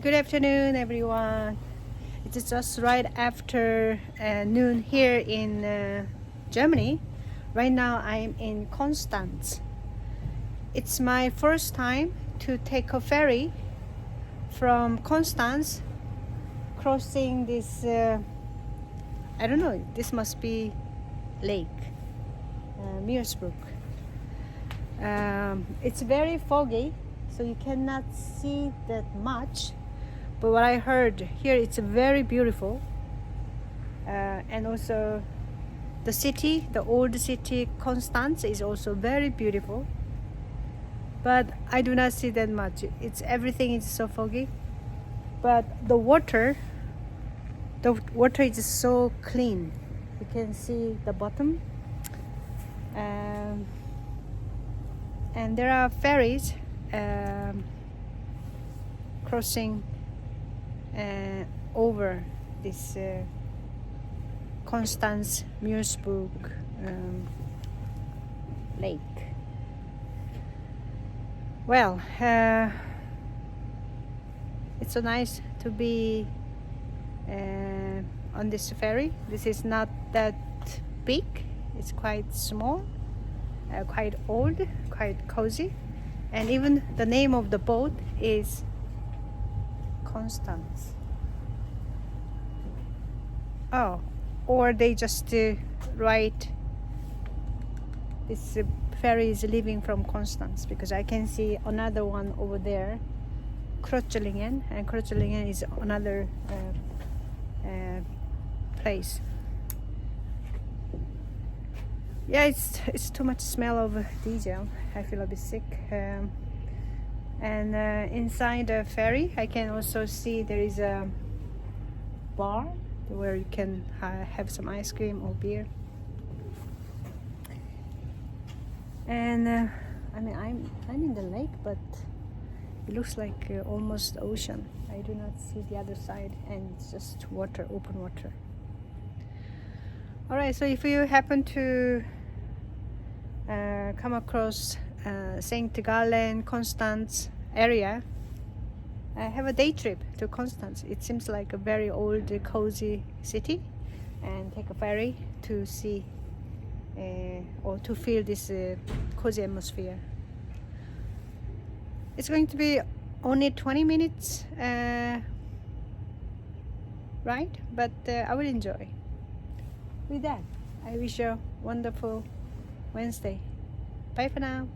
Good afternoon, everyone. It is just right after noon here in Germany. Right now, I'm in Constance. It's my first time to take a ferry from Constance, crossing this. I don't know. This must be lake, Meersburg. It's very foggy, so you cannot see that much. But what I heard here, it's very beautiful, and also the city, the old city Constance, is also very beautiful. But I do not see that much. It's everything is so foggy. But the water is so clean. You can see the bottom, and there are ferries crossing over this Constance Meersburg lake. Well, it's so nice to be on this ferry. This is not that big. It's quite small, quite old, quite cozy, and even the name of the boat is Constance. Oh, or they just write this ferry is leaving from Constance, because I can see another one over there, Kreuzlingen, and Kreuzlingen is another place. Yeah, it's too much smell of diesel. I feel a bit sick. And inside the ferry, I can also see there is a bar where you can have some ice cream or beer. And I mean, I'm in the lake, but it looks like almost ocean. I do not see the other side, and it's just water, open water. All right, so if you happen to come across St. Gallen, Constance area, have a day trip to Constance. It seems like a very old, cozy city, and take a ferry to see or to feel this cozy atmosphere. It's going to be only 20 minutes ride, but I will enjoy. With that, I wish you a wonderful Wednesday. Bye for now.